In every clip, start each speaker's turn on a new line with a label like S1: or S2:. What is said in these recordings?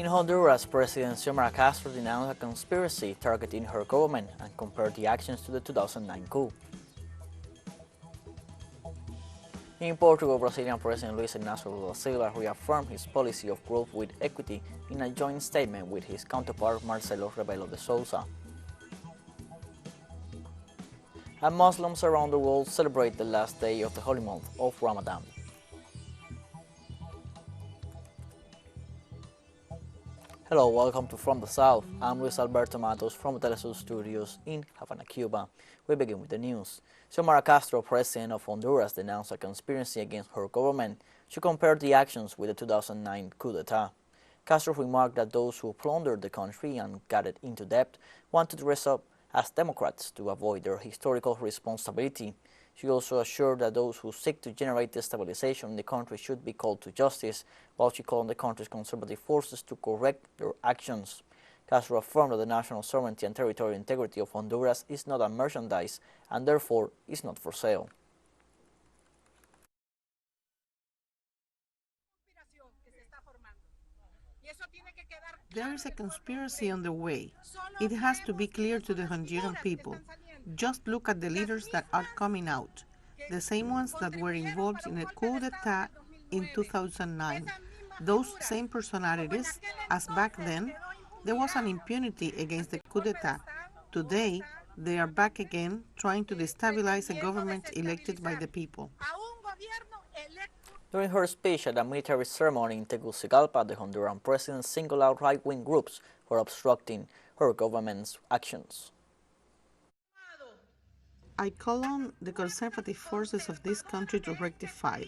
S1: In Honduras, President Xiomara Castro denounced a conspiracy targeting her government and compared the actions to the 2009 coup. In Portugal, Brazilian President Luis Lula da Silva reaffirmed his policy of growth with equity in a joint statement with his counterpart Marcelo Rebelo de Sousa. And Muslims around the world celebrate the last day of the holy month of Ramadan. Hello, welcome to From the South. I'm Luis Alberto Matos from the TeleSUR studios in Havana, Cuba. We begin with the news. Xiomara Castro, president of Honduras, denounced a conspiracy against her government. She compared the actions with the 2009 coup d'etat. Castro remarked that those who plundered the country and got it into debt want to dress up as Democrats to avoid their historical responsibility. She also assured that those who seek to generate destabilization in the country should be called to justice, while she called on the country's conservative forces to correct their actions. Castro affirmed that the national sovereignty and territorial integrity of Honduras is not a merchandise and therefore is not for sale.
S2: There is a conspiracy on the way. It has to be clear to the Honduran people. Just look at the leaders that are coming out, the same ones that were involved in a coup d'etat in 2009. Those same personalities, as back then, there was an impunity against the coup d'etat. Today, they are back again, trying to destabilize a government elected by the people.
S1: During her speech at a military ceremony in Tegucigalpa, the Honduran president singled out right-wing groups for obstructing her government's actions.
S2: I call on the conservative forces of this country to rectify,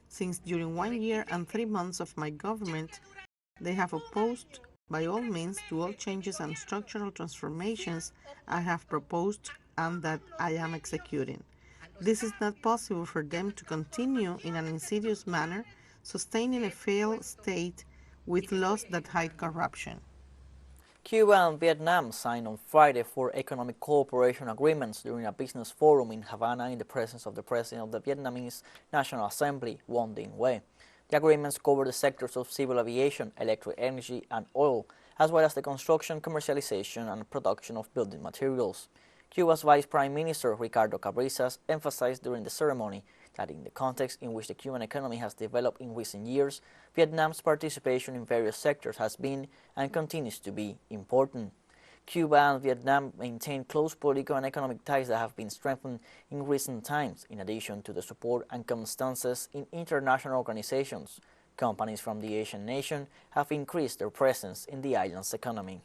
S2: since during 1 year and 3 months of my government, they have opposed by all means to all changes and structural transformations I have proposed and that I am executing. This is not possible for them to continue in an insidious manner, sustaining a failed state with laws that hide corruption.
S1: Cuba and Vietnam signed on Friday 4 economic cooperation agreements during a business forum in Havana in the presence of the President of the Vietnamese National Assembly, Nguyen Dinh Huê. The agreements cover the sectors of civil aviation, electric energy and oil, as well as the construction, commercialization and production of building materials. Cuba's Vice Prime Minister Ricardo Cabrizas emphasized during the ceremony that in the context in which the Cuban economy has developed in recent years, Vietnam's participation in various sectors has been and continues to be important. Cuba and Vietnam maintain close political and economic ties that have been strengthened in recent times, in addition to the support and constances in international organizations. Companies from the Asian nation have increased their presence in the island's economy.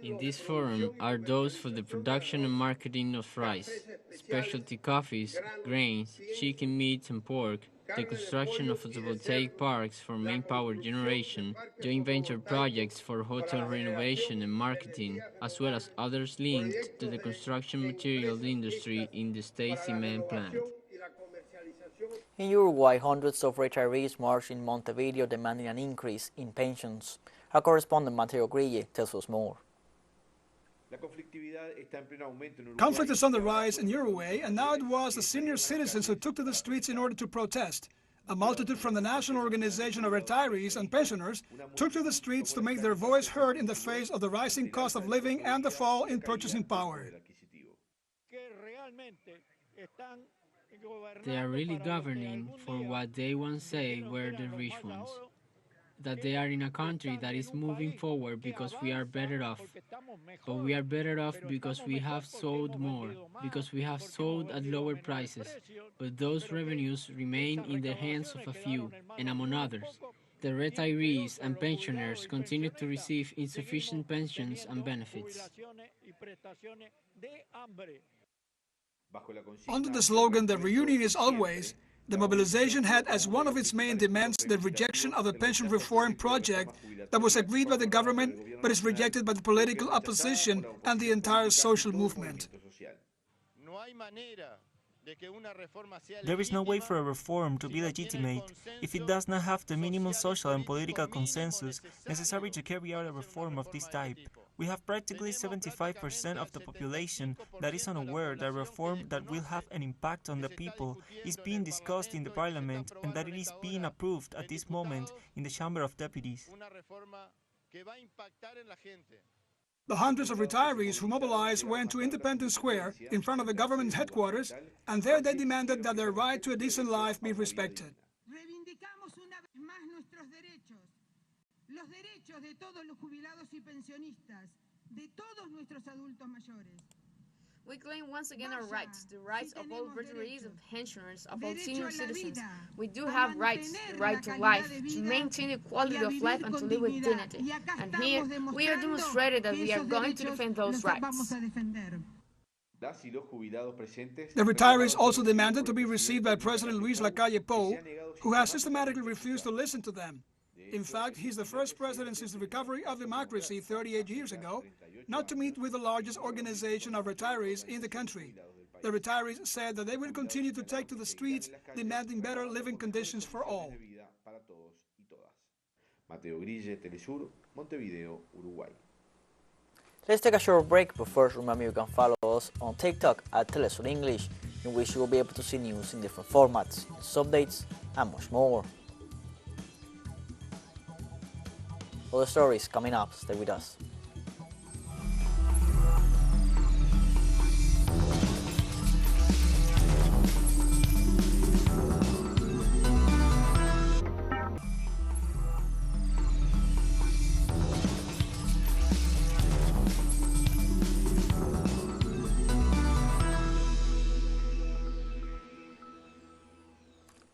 S3: In this forum are those for the production and marketing of rice, specialty coffees, grains, chicken meat and pork, the construction of photovoltaic parks for main power generation, joint venture projects for hotel renovation and marketing, as well as others linked to the construction materials industry in the state cement plant.
S1: In Uruguay, hundreds of retirees marched in Montevideo demanding an increase in pensions. Our correspondent Mateo Grille tells us more.
S4: Conflict is on the rise in Uruguay, and now it was the senior citizens who took to the streets in order to protest. A multitude from the National Organization of Retirees and Pensioners took to the streets to make their voice heard in the face of the rising cost of living and the fall in purchasing power.
S3: They are really governing for what they once say were the rich ones. That they are in a country that is moving forward because we are better off. But we are better off because we have sold more, because we have sold at lower prices. But those revenues remain in the hands of a few, and among others, the retirees and pensioners continue to receive insufficient pensions and benefits.
S4: Under the slogan, "The reunion is always," the mobilization had as one of its main demands the rejection of the pension reform project that was agreed by the government but is rejected by the political opposition and the entire social movement.
S5: There is no way for a reform to be legitimate if it does not have the minimum social and political consensus necessary to carry out a reform of this type. We have practically 75% of the population that is unaware that reform that will have an impact on the people is being discussed in the parliament and that it is being approved at this moment in the Chamber of Deputies.
S4: The hundreds of retirees who mobilized went to Independence Square in front of the government headquarters, and there they demanded that their right to a decent life be respected.
S6: Reivindicamos una vez más nuestros derechos, los derechos de todos los jubilados y pensionistas, de todos nuestros adultos mayores.
S7: We claim once again our rights, the rights of all retirees and pensioners, of all senior citizens. We do have rights, the right to life, to maintain the quality of life and to live with dignity. And here, we are demonstrated that we are going to defend those rights.
S4: The retirees also demanded to be received by President Luis Lacalle Pou, who has systematically refused to listen to them. In fact, he's the first president since the recovery of democracy 38 years ago not to meet with the largest organization of retirees in the country. The retirees said that they will continue to take to the streets demanding better living conditions for all.
S8: Mateo Grille, TeleSUR, Montevideo, Uruguay.
S1: Let's take a short break, but first remember you can follow us on TikTok at TeleSUR English, in which you will be able to see news in different formats, news updates, and much more. Other stories coming up, stay with us.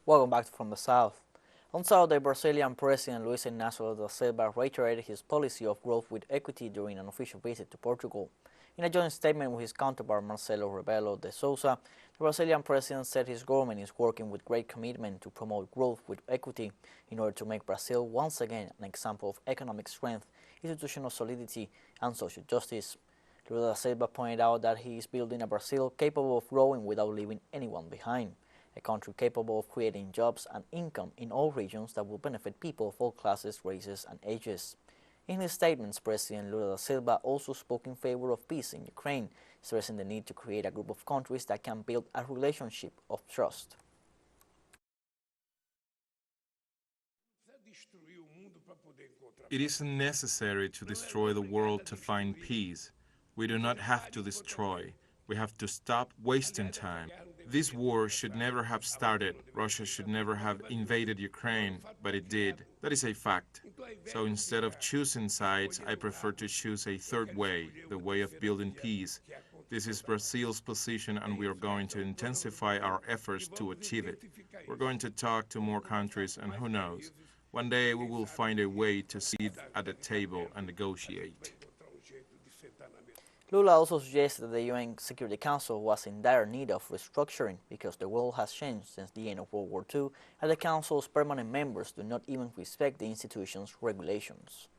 S1: Welcome back from the South. On Saturday, Brazilian President Luis Lula da Silva reiterated his policy of growth with equity during an official visit to Portugal. In a joint statement with his counterpart Marcelo Rebelo de Sousa, the Brazilian president said his government is working with great commitment to promote growth with equity in order to make Brazil once again an example of economic strength, institutional solidity, and social justice. Lula da Silva pointed out that he is building a Brazil capable of growing without leaving anyone behind, a country capable of creating jobs and income in all regions that will benefit people of all classes, races, and ages. In his statements, President Lula da Silva also spoke in favor of peace in Ukraine, stressing the need to create a group of countries that can build a relationship of trust.
S9: It isn't necessary to destroy the world to find peace. We do not have to destroy. We have to stop wasting time. This war should never have started. Russia should never have invaded Ukraine, but it did. That is a fact. So instead of choosing sides, I prefer to choose a third way, the way of building peace. This is Brazil's position, and we are going to intensify our efforts to achieve it. We're going to talk to more countries, and who knows, one day we will find a way to sit at the table and negotiate.
S1: Lula also suggested that the UN Security Council was in dire need of restructuring because the world has changed since the end of World War II, and the Council's permanent members do not even respect the institution's regulations.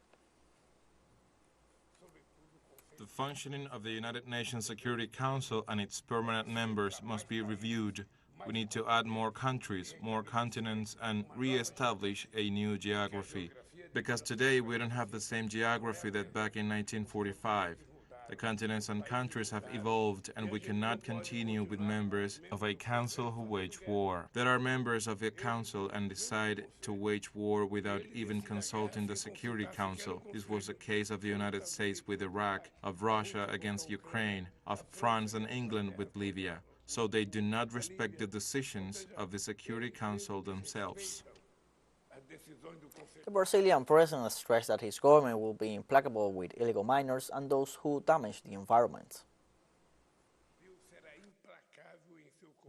S9: The functioning of the United Nations Security Council and its permanent members must be reviewed. We need to add more countries, more continents, and re-establish a new geography. Because today we don't have the same geography that back in 1945. The continents and countries have evolved, and we cannot continue with members of a council who wage war. There are members of the council and decide to wage war without even consulting the Security Council. This was the case of the United States with Iraq, of Russia against Ukraine, of France and England with Libya. So they do not respect the decisions of the Security Council themselves.
S1: The Brazilian president stressed that his government will be implacable with illegal miners and those who damage the environment.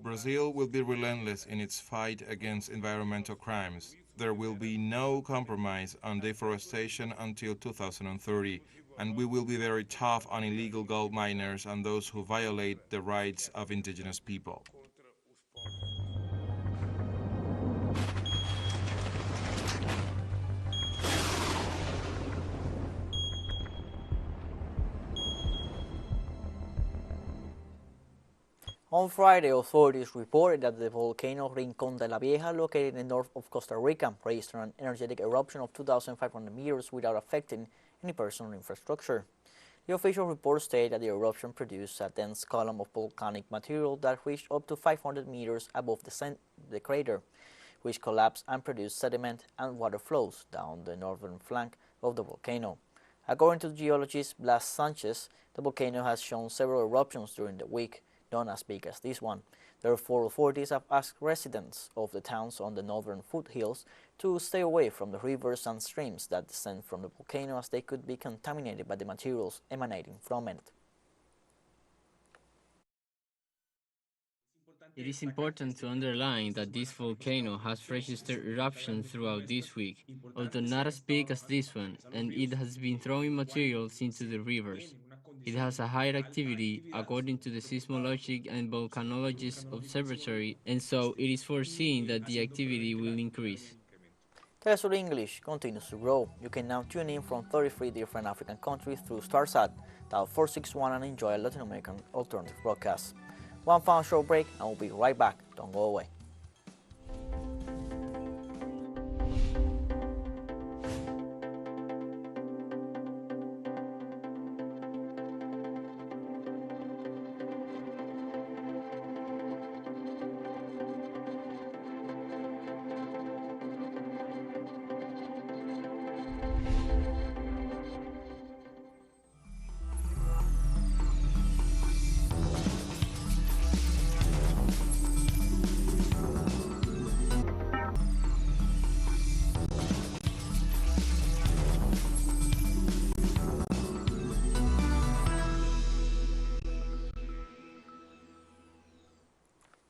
S9: Brazil will be relentless in its fight against environmental crimes. There will be no compromise on deforestation until 2030, and we will be very tough on illegal gold miners and those who violate the rights of indigenous people.
S1: On Friday, authorities reported that the volcano Rincón de la Vieja, located in the north of Costa Rica, registered an energetic eruption of 2,500 meters without affecting any personal infrastructure. The official report stated that the eruption produced a dense column of volcanic material that reached up to 500 meters above the crater, which collapsed and produced sediment and water flows down the northern flank of the volcano. According to geologist Blas Sanchez, the volcano has shown several eruptions during the week, none as big as this one. Therefore, authorities have asked residents of the towns on the northern foothills to stay away from the rivers and streams that descend from the volcano, as they could be contaminated by the materials emanating from it.
S3: It is important to underline that this volcano has registered eruptions throughout this week, although not as big as this one, and it has been throwing materials into the rivers. It has a higher activity according to the Seismologic and Volcanologist Observatory, and so it is foreseen that the activity will increase.
S1: TeleSUR English continues to grow. You can now tune in from 33 different African countries through StarSat, dial 461 and enjoy a Latin American alternative broadcast. One final short break and we'll be right back. Don't go away.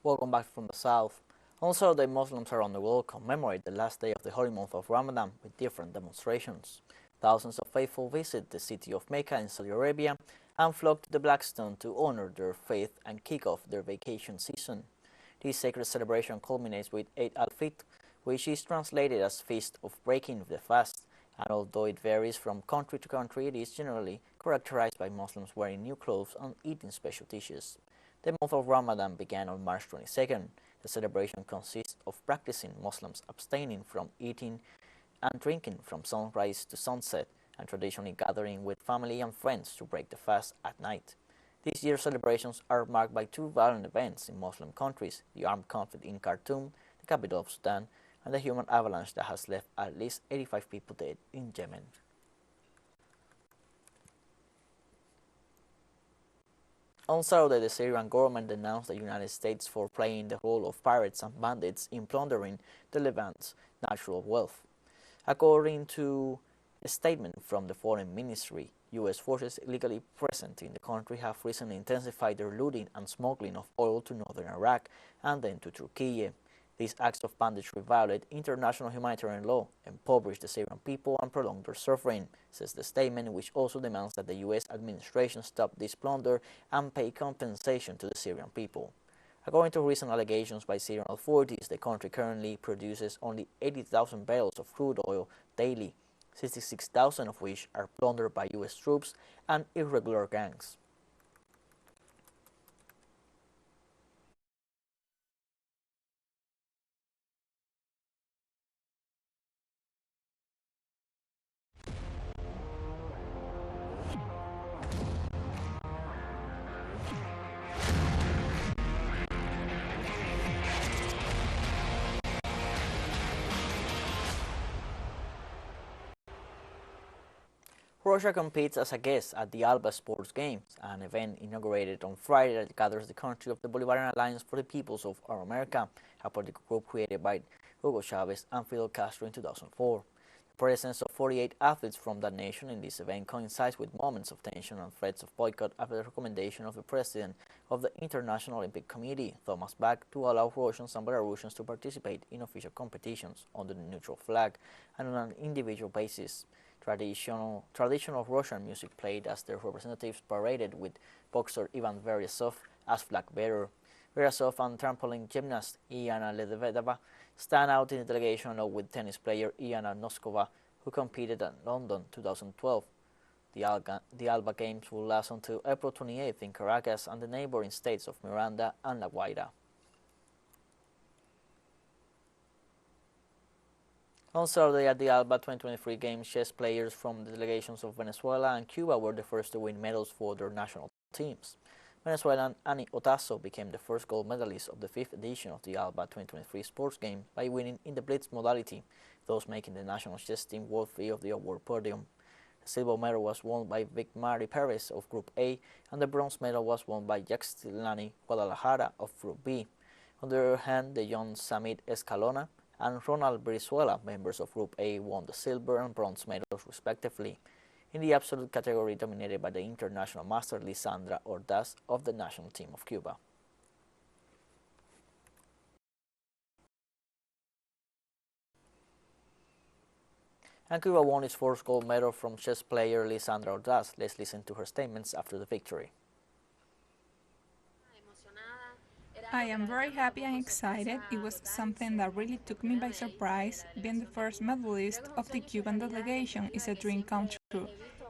S1: Welcome back from the south. On Saturday, Muslims around the world commemorate the last day of the holy month of Ramadan with different demonstrations. Thousands of faithful visit the city of Mecca in Saudi Arabia and flock to the Black Stone to honor their faith and kick off their vacation season. This sacred celebration culminates with Eid Al-Firt, which is translated as Feast of Breaking the Fast, and although it varies from country to country, it is generally characterized by Muslims wearing new clothes and eating special dishes. The month of Ramadan began on March 22nd. The celebration consists of practicing Muslims abstaining from eating and drinking from sunrise to sunset, and traditionally gathering with family and friends to break the fast at night. This year's celebrations are marked by two violent events in Muslim countries: the armed conflict in Khartoum, the capital of Sudan, and the human avalanche that has left at least 85 people dead in Yemen. On Saturday, the Syrian government denounced the United States for playing the role of pirates and bandits in plundering the Levant's natural wealth. According to a statement from the Foreign Ministry, U.S. forces illegally present in the country have recently intensified their looting and smuggling of oil to northern Iraq and then to Turkey. These acts of banditry violate international humanitarian law, impoverish the Syrian people, and prolong their suffering, says the statement, which also demands that the U.S. administration stop this plunder and pay compensation to the Syrian people. According to recent allegations by Syrian authorities, the country currently produces only 80,000 barrels of crude oil daily, 66,000 of which are plundered by U.S. troops and irregular gangs. Russia competes as a guest at the Alba Sports Games, an event inaugurated on Friday that gathers the country of the Bolivarian Alliance for the Peoples of Our America, a political group created by Hugo Chavez and Fidel Castro in 2004. The presence of 48 athletes from that nation in this event coincides with moments of tension and threats of boycott after the recommendation of the president of the International Olympic Committee, Thomas Bach, to allow Russians and Belarusians to participate in official competitions under the neutral flag and on an individual basis. Traditional Russian music played as their representatives paraded, with boxer Ivan Veryasov as flag bearer. Veryasov and trampoline gymnast Iana Ledvedeva stand out in the delegation, along with tennis player Iana Noskova, who competed in London 2012. The Alba Games will last until April 28th in Caracas and the neighboring states of Miranda and La Guaira. On Saturday at the ALBA 2023 Games, chess players from the delegations of Venezuela and Cuba were the first to win medals for their national teams. Venezuelan Annie Otazo became the first gold medalist of the 5th edition of the ALBA 2023 sports game by winning in the blitz modality, thus making the national chess team worthy of the award podium. The silver medal was won by Vic Mari Perez of Group A, and the bronze medal was won by Yaxtilani Guadalajara of Group B. On the other hand, the young Samit Escalona and Ronald Brizuela, members of Group A, won the silver and bronze medals respectively, in the absolute category dominated by the international master Lisandra Ordaz of the national team of Cuba. And Cuba won its first gold medal from chess player Lisandra Ordaz. Let's listen to her statements after the victory.
S10: I am very happy and excited. It was something that really took me by surprise. Being the first medalist of the Cuban delegation is a dream come true,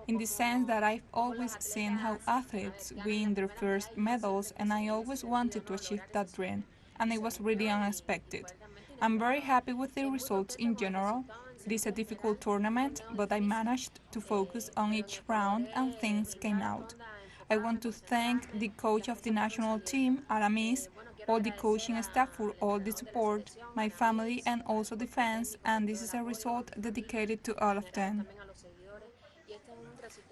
S10: in the sense that I've always seen how athletes win their first medals, and I always wanted to achieve that dream, and it was really unexpected. I'm very happy with the results in general. It is a difficult tournament, but I managed to focus on each round and things came out. I want to thank the coach of the national team, Aramis, all the coaching staff for all the support, my family and also the fans, and this is a result dedicated to all of them.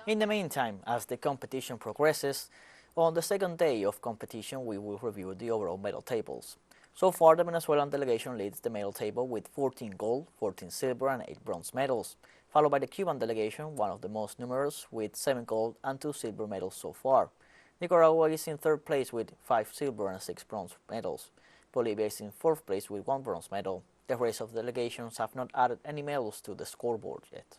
S1: In the meantime, as the competition progresses, on the second day of competition we will review the overall medal tables. So far, the Venezuelan delegation leads the medal table with 14 gold, 14 silver and 8 bronze medals, followed by the Cuban delegation, one of the most numerous, with 7 gold and 2 silver medals so far. Nicaragua is in third place with 5 silver and 6 bronze medals. Bolivia is in fourth place with 1 bronze medal. The rest of the delegations have not added any medals to the scoreboard yet.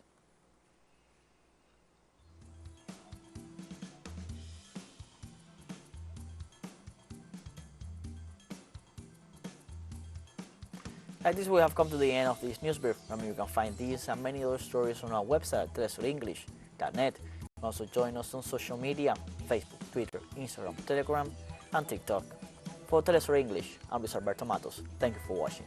S1: Like this, we have come to the end of this news brief. Remember, you can find these and many other stories on our website at telesurenglish.net. You can also join us on social media, Facebook, Twitter, Instagram, Telegram, and TikTok. For TeleSUR English, I'm Luis Alberto Matos. Thank you for watching.